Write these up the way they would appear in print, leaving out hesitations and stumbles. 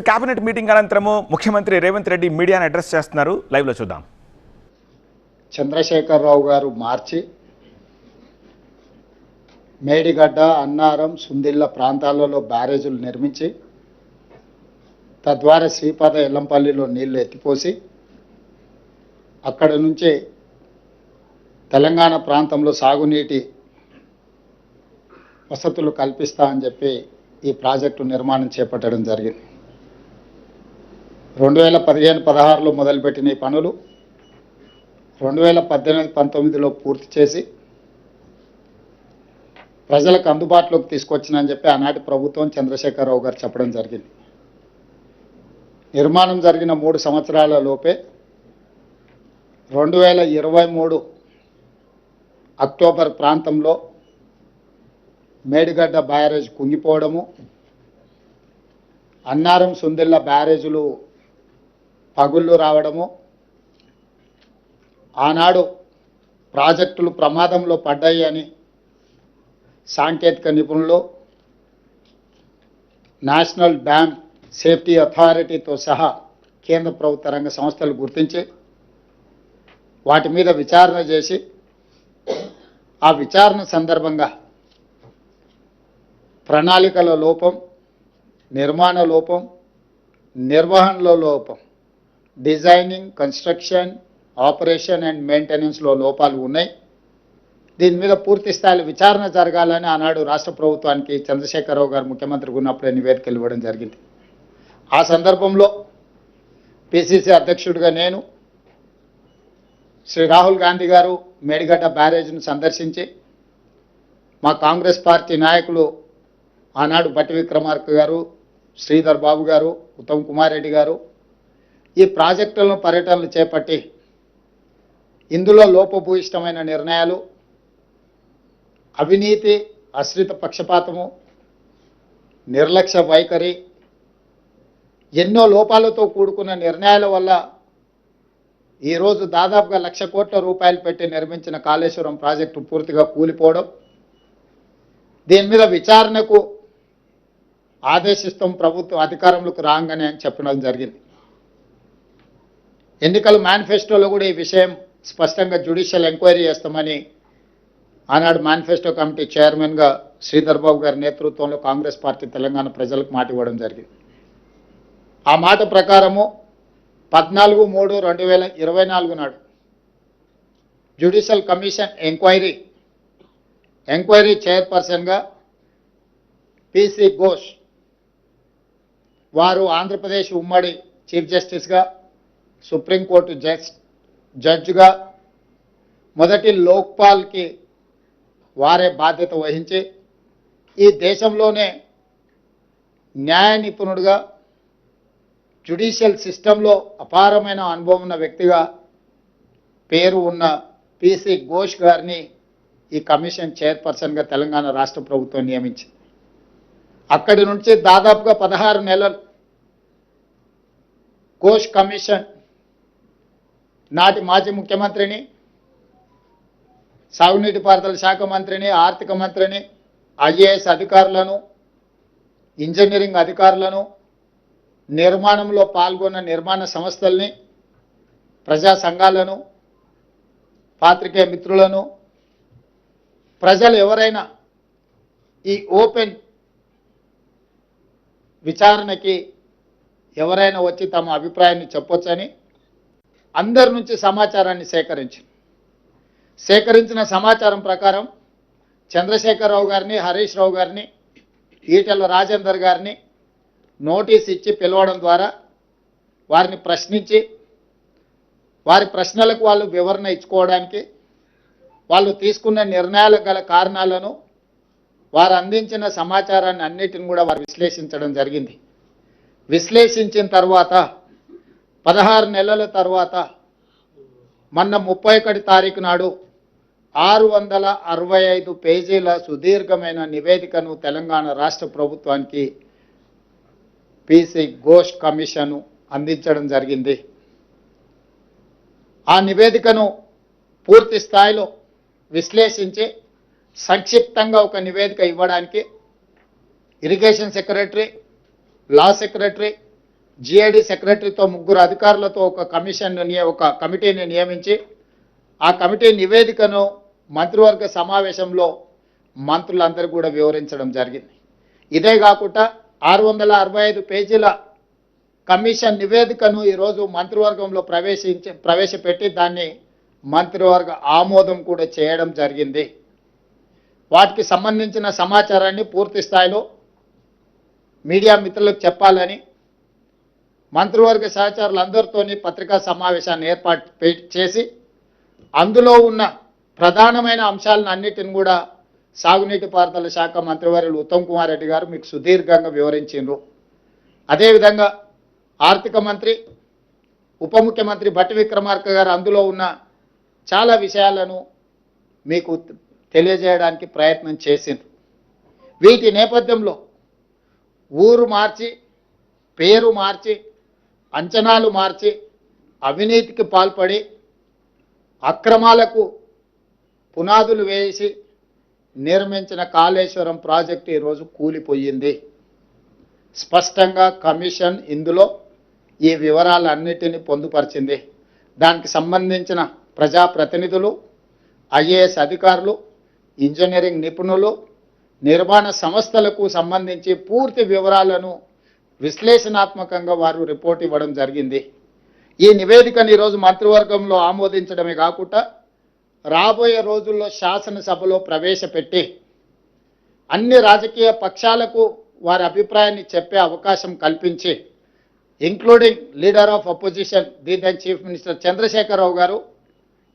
Cabinet meeting అనంతరము ముఖ్యమంత్రి రేవంత్ రెడ్డి మీడియాను అడ్రస్ చేస్తున్నారు. లైవ్లో చూద్దాం. చంద్రశేఖరరావు గారు మార్చి మేడిగడ్డ, అన్నారం, సుందిళ్ళ ప్రాంతాలలో బ్యారేజీలు నిర్మించి తద్వారా శ్రీపాద ఎల్లంపల్లిలో నీళ్లు ఎత్తిపోసి అక్కడ నుంచి తెలంగాణ ప్రాంతంలో సాగునీటి వసతులు కల్పిస్తా అని చెప్పి ఈ ప్రాజెక్టు నిర్మాణం చేపట్టడం జరిగింది. 2015-16లో మొదలుపెట్టిన ఈ పనులు 2018-19లో పూర్తి చేసి ప్రజలకు అందుబాటులోకి తీసుకొచ్చినని చెప్పి ఆనాటి ప్రభుత్వం చంద్రశేఖరరావు గారు చెప్పడం జరిగింది. నిర్మాణం జరిగిన 3 సంవత్సరాల లోపే 2023 అక్టోబర్ ప్రాంతంలో మేడిగడ్డ బ్యారేజ్ కుంగిపోవడము, అన్నారం, సుందిళ్ళ బ్యారేజీలు పగుళ్ళు రావడము, ఆనాడు ప్రాజెక్టులు ప్రమాదంలో పడ్డాయి అని సాంకేతిక నిపుణులు, నేషనల్ డ్యామ్ సేఫ్టీ అథారిటీతో సహా కేంద్ర ప్రభుత్వ రంగ సంస్థలు గుర్తించి వాటి మీద విచారణ చేసి ఆ విచారణ సందర్భంగా ప్రణాళికల లోపం, నిర్మాణ లోపం, నిర్వహణలో లోపం, డిజైనింగ్, కన్స్ట్రక్షన్, ఆపరేషన్ అండ్ మెయింటెనెన్స్లో లోపాలు ఉన్నాయి. దీని మీద పూర్తి స్థాయిలో విచారణ జరగాలని ఆనాడు రాష్ట్ర ప్రభుత్వానికి చంద్రశేఖరరావు గారు ముఖ్యమంత్రిగా ఉన్నప్పుడే నివేదికలు ఇవ్వడం జరిగింది. ఆ సందర్భంలో పిసిసి అధ్యక్షుడిగా నేను, శ్రీ రాహుల్ గాంధీ గారు మేడిగడ్డ బ్యారేజ్ను సందర్శించి మా కాంగ్రెస్ పార్టీ నాయకులు ఆనాడు బట్టి విక్రమార్క గారు, శ్రీధర్ బాబు గారు, ఉత్తమ్ కుమార్ రెడ్డి గారు ఈ ప్రాజెక్టులను పర్యటనలు చేపట్టి ఇందులో లోపభూయిష్టమైన నిర్ణయాలు, అవినీతి, ఆశ్రిత పక్షపాతము, నిర్లక్ష్య వైఖరి, ఎన్నో లోపాలతో కూడుకున్న నిర్ణయాల వల్ల ఈరోజు దాదాపుగా 1,00,000 కోట్ల రూపాయలు పెట్టి నిర్మించిన కాళేశ్వరం ప్రాజెక్టు పూర్తిగా కూలిపోవడం, దీని మీద విచారణకు ఆదేశిస్తాం ప్రభుత్వం అధికారంలోకి రాగానే అని చెప్పడం జరిగింది. ఎన్నికల మేనిఫెస్టోలో కూడా ఈ విషయం స్పష్టంగా జ్యుడిషియల్ ఎంక్వైరీ చేస్తామని ఆనాడు మేనిఫెస్టో కమిటీ చైర్మన్గా శ్రీధర్ బాబు గారి నేతృత్వంలో కాంగ్రెస్ పార్టీ తెలంగాణ ప్రజలకు మాట ఇవ్వడం జరిగింది. ఆ మాట ప్రకారము 14/3/2024 నాడు జ్యుడిషియల్ కమిషన్ ఎంక్వైరీ చైర్పర్సన్గా పిసి ఘోష్ వారు ఆంధ్రప్రదేశ్ ఉమ్మడి చీఫ్ జస్టిస్గా, సుప్రీంకోర్టు జడ్జిగా మొదటి లోక్పాల్కి వారే బాధ్యత వహించి ఈ దేశంలోనే న్యాయ నిపుణుడిగా, జ్యుడిషియల్ సిస్టంలో అపారమైన అనుభవం ఉన్న వ్యక్తిగా పేరు ఉన్న పిసి ఘోష్ గారిని ఈ కమిషన్ చైర్పర్సన్గా తెలంగాణ రాష్ట్ర ప్రభుత్వం నియమించింది. అక్కడి నుంచి దాదాపుగా 16 నెలలు ఘోష్ కమిషన్ నాటి మాజీ ముఖ్యమంత్రిని, సాగునీటి పారుదల శాఖ మంత్రిని, ఆర్థిక మంత్రిని, ఐఏఎస్ అధికారులను, ఇంజనీరింగ్ అధికారులను, నిర్మాణంలో పాల్గొన్న నిర్మాణ సంస్థల్ని, ప్రజా సంఘాలను, పాత్రికేయ మిత్రులను, ప్రజలు ఎవరైనా ఈ ఓపెన్ విచారణకి ఎవరైనా వచ్చి తమ అభిప్రాయాన్ని చెప్పొచ్చని అందరి నుంచి సమాచారాన్ని సేకరించిన సమాచారం ప్రకారం చంద్రశేఖరరావు గారిని, హరీష్ రావు గారిని, ఈటెల రాజేందర్ గారిని నోటీస్ ఇచ్చి పిలవడం ద్వారా వారిని ప్రశ్నించి వారి ప్రశ్నలకు వాళ్ళు వివరణ ఇచ్చుకోవడానికి, వాళ్ళు తీసుకున్న నిర్ణయాలకు గల కారణాలను, వారు అందించిన సమాచారాన్ని అన్నిటిని కూడా వారు విశ్లేషించడం జరిగింది. విశ్లేషించిన తర్వాత 16 నెలల తర్వాత మొన్న 31 తారీఖు నాడు 665 పేజీల సుదీర్ఘమైన నివేదికను తెలంగాణ రాష్ట్ర ప్రభుత్వానికి పిసి ఘోష్ కమిషన్ అందించడం జరిగింది. ఆ నివేదికను పూర్తి స్థాయిలో విశ్లేషించి సంక్షిప్తంగా ఒక నివేదిక ఇవ్వడానికి irrigation secretary, law secretary, GID సెక్రటరీతో 3 అధికారులతో ఒక కమిటీని నియమించి ఆ కమిటీ నివేదికను మంత్రివర్గ సమావేశంలో మంత్రులందరూ కూడా వివరించడం జరిగింది. ఇదే కాకుండా 665 పేజీల కమిషన్ నివేదికను ఈరోజు మంత్రివర్గంలో ప్రవేశపెట్టి దాన్ని మంత్రివర్గ ఆమోదం కూడా చేయడం జరిగింది. వాటికి సంబంధించిన సమాచారాన్ని పూర్తి స్థాయిలో మీడియా మిత్రులకు చెప్పాలని మంత్రివర్గ సహచరులందరితోని పత్రికా సమావేశాన్ని ఏర్పాటు చేసి అందులో ఉన్న ప్రధానమైన అంశాలను అన్నిటిని కూడా సాగునీటి పారుదల శాఖ మంత్రివర్యులు ఉత్తమ్ కుమార్ రెడ్డి గారు మీకు సుదీర్ఘంగా వివరించారు. అదేవిధంగా ఆర్థిక మంత్రి ఉప ముఖ్యమంత్రి భట్టి విక్రమార్క గారు అందులో ఉన్న చాలా విషయాలను మీకు తెలియజేయడానికి ప్రయత్నం చేసింది. వీటి నేపథ్యంలో ఊరు మార్చి, పేరు మార్చి, అంచనాలు మార్చి, అవినీతికి పాల్పడి అక్రమాలకు పునాదులు వేసి నిర్మించిన కాళేశ్వరం ప్రాజెక్టు ఈరోజు కూలిపోయింది. స్పష్టంగా కమిషన్ ఇందులో ఈ వివరాలన్నిటినీ పొందుపరిచింది. దానికి సంబంధించిన ప్రజాప్రతినిధులు, ఐఏఎస్ అధికారులు, ఇంజనీరింగ్ నిపుణులు, నిర్మాణ సంస్థలకు సంబంధించి పూర్తి వివరాలను విశ్లేషణాత్మకంగా వారు రిపోర్ట్ ఇవ్వడం జరిగింది. ఈ నివేదికను ఈరోజు మంత్రివర్గంలో ఆమోదించడమే కాకుండా రాబోయే రోజుల్లో శాసనసభలో ప్రవేశపెట్టి అన్ని రాజకీయ పక్షాలకు వారి అభిప్రాయాన్ని చెప్పే అవకాశం కల్పించి including leader of opposition the then chief minister Chandrashekar Rao గారు,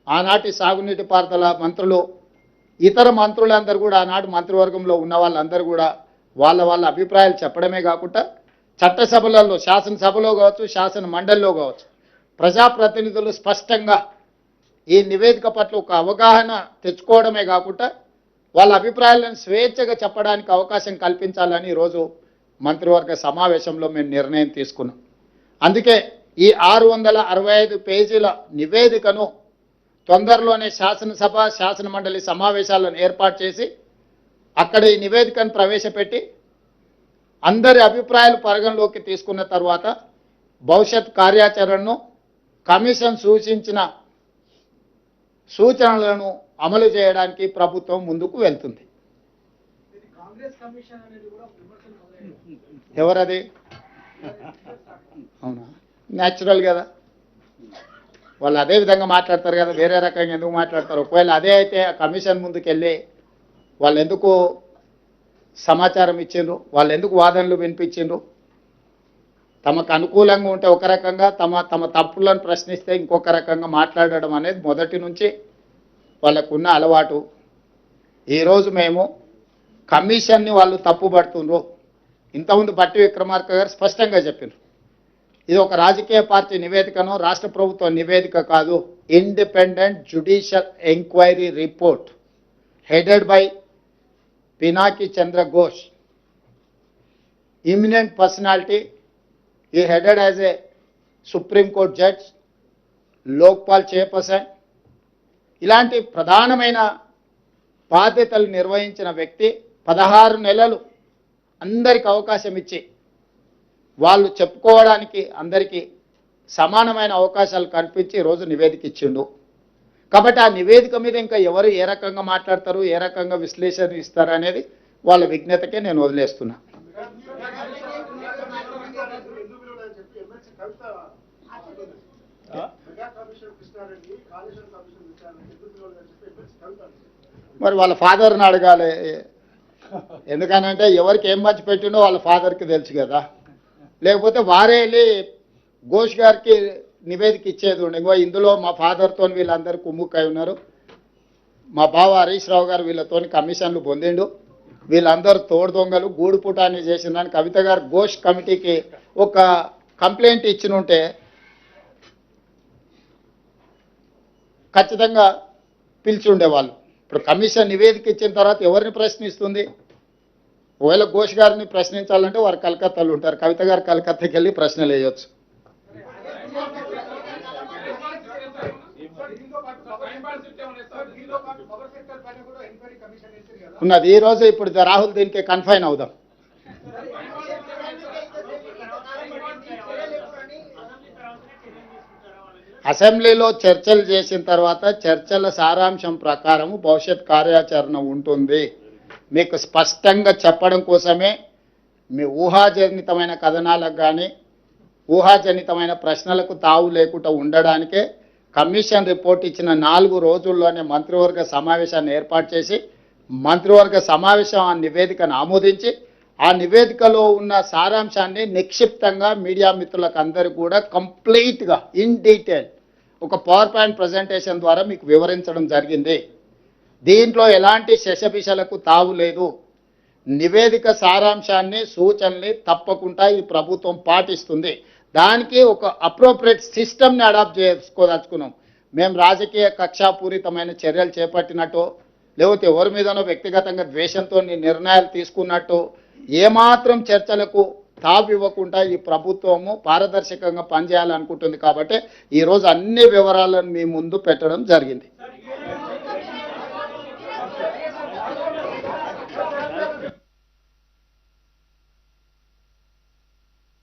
ఆనాటి సాగునీటి పారుదల మంత్రులు, ఇతర మంత్రులందరూ కూడా ఆనాడు మంత్రివర్గంలో ఉన్న వాళ్ళందరూ కూడా వాళ్ళ అభిప్రాయాలు చెప్పడమే కాకుండా చట్టసభలలో, శాసనసభలో కావచ్చు, శాసన మండలిలో కావచ్చు, ప్రజాప్రతినిధులు స్పష్టంగా ఈ నివేదిక పట్ల ఒక అవగాహన తెచ్చుకోవడమే కాకుండా వాళ్ళ అభిప్రాయాలను స్వేచ్ఛగా చెప్పడానికి అవకాశం కల్పించాలని ఈరోజు మంత్రివర్గ సమావేశంలో మేము నిర్ణయం తీసుకున్నాం. అందుకే ఈ 665 పేజీల నివేదికను తొందరలోనే శాసనసభ, శాసన మండలి సమావేశాలను ఏర్పాటు చేసి అక్కడ ఈ నివేదికను ప్రవేశపెట్టి అందరి అభిప్రాయాలు పరిగణలోకి తీసుకున్న తర్వాత భవిష్యత్ కార్యాచరణను, కమిషన్ సూచించిన సూచనలను అమలు చేయడానికి ప్రభుత్వం ముందుకు వెళ్తుంది. ఎవరది? అవునా, న్యాచురల్ కదా, వాళ్ళు అదే విధంగా మాట్లాడతారు కదా, వేరే రకంగా ఎందుకు మాట్లాడతారు? ఒకవేళ అదే అయితే ఆ కమిషన్ ముందుకు వెళ్ళి వాళ్ళు ఎందుకు సమాచారం ఇచ్చిండ్రు, వాళ్ళు ఎందుకు వాదనలు వినిపించిండ్రు? తమకు అనుకూలంగా ఉంటే ఒక రకంగా, తమ తప్పులను ప్రశ్నిస్తే ఇంకొక రకంగా మాట్లాడడం అనేది మొదటి నుంచి వాళ్ళకున్న అలవాటు. ఈరోజు మేము కమిషన్ని వాళ్ళు తప్పుపడుతుండ్రు. ఇంతకుముందు భట్టి విక్రమార్క గారు స్పష్టంగా చెప్పారు, ఇది ఒక రాజకీయ పార్టీ నివేదికను, రాష్ట్ర ప్రభుత్వ నివేదిక కాదు, independent judicial enquiry report headed by Pinaki Chandra Ghosh, eminent personality. ఈ headed as a supreme court judge, Lokpal chairperson, ఇలాంటి ప్రధానమైన బాధ్యతలు నిర్వహించిన వ్యక్తి 16 నెలలు అందరికి అవకాశం ఇచ్చి వాళ్ళు చెప్పుకోవడానికి అందరికీ సమానమైన అవకాశాలు కల్పించి ఈరోజు నివేదిక ఇచ్చిండు. కాబట్టి ఆ నివేదిక మీద ఇంకా ఎవరు ఏ రకంగా మాట్లాడతారు, ఏ రకంగా విశ్లేషణ ఇస్తారు అనేది వాళ్ళ విజ్ఞతకే నేను వదిలేస్తున్నా. మరి వాళ్ళ ఫాదర్ని అడగాలి. ఎందుకనంటే ఎవరికి ఏం మంచి పెట్టిండో వాళ్ళ ఫాదర్కి తెలుసు కదా. లేకపోతే వారే వెళ్ళి ఘోష్ గారికి నివేదిక ఇచ్చేది ఉండే, ఇంకో ఇందులో మా ఫాదర్తో వీళ్ళందరూ కుమ్ముక్కై ఉన్నారు, మా బావ హరీష్ రావు గారు వీళ్ళతో కమిషన్లు పొందిండు, వీళ్ళందరూ తోడు దొంగలు గూడు పుటాన్ని చేసిందని కవిత గారు ఘోష్ కమిటీకి ఒక కంప్లైంట్ ఇచ్చిన ఉంటే ఖచ్చితంగా పిలిచి ఉండేవాళ్ళు. ఇప్పుడు కమిషన్ నివేదిక ఇచ్చిన తర్వాత ఎవరిని ప్రశ్నిస్తుంది? ఒకవేళ ఘోష్ గారిని ప్రశ్నించాలంటే వారు కలకత్తాలో ఉంటారు, కవిత గారు కలకత్తాకి వెళ్ళి ప్రశ్నలు వేయవచ్చు. ఉన్నది ఈరోజు. ఇప్పుడు రాహుల్ దీనికి కన్ఫైన్ అవుదాం. అసెంబ్లీలో చర్చలు చేసిన తర్వాత చర్చల సారాంశం ప్రకారం భవిష్యత్ కార్యాచరణ ఉంటుంది. మీకు స్పష్టంగా చెప్పడం కోసమే మీ ఊహాజనితమైన కథనాలకు కానీ ఊహాజనితమైన ప్రశ్నలకు తావు లేకుండా ఉండడానికే కమిషన్ రిపోర్ట్ ఇచ్చిన 4 రోజుల్లోనే మంత్రివర్గ సమావేశాన్ని ఏర్పాటు చేసి మంత్రివర్గ సమావేశం ఆ నివేదికను ఆమోదించి ఆ నివేదికలో ఉన్న సారాంశాన్ని నిక్షిప్తంగా మీడియా మిత్రులకు అందరూ కూడా కంప్లీట్గా ఇన్ డీటెయిల్ ఒక పవర్ పాయింట్ ప్రజెంటేషన్ ద్వారా మీకు వివరించడం జరిగింది. దీంట్లో ఎలాంటి శశపిశలకు తావు లేదు. నివేదిక సారాంశాన్ని సూచనల్ని తప్పకుండా ఈ ప్రభుత్వం పాటిస్తుంది. దానికి ఒక అప్రోప్రియేట్ సిస్టమ్ని అడాప్ట్ చేసుకోదలుచుకున్నాం. మేము రాజకీయ కక్షాపూరితమైన చర్యలు చేపట్టినట్టు లేకపోతే ఎవరి మీదనో వ్యక్తిగతంగా ద్వేషంతో నిర్ణయాలు తీసుకున్నట్టు ఏమాత్రం చర్చలకు తావివ్వకుండా ఈ ప్రభుత్వము పారదర్శకంగా పనిచేయాలనుకుంటుంది. కాబట్టి ఈరోజు అన్ని వివరాలను మీ ముందు పెట్టడం జరిగింది.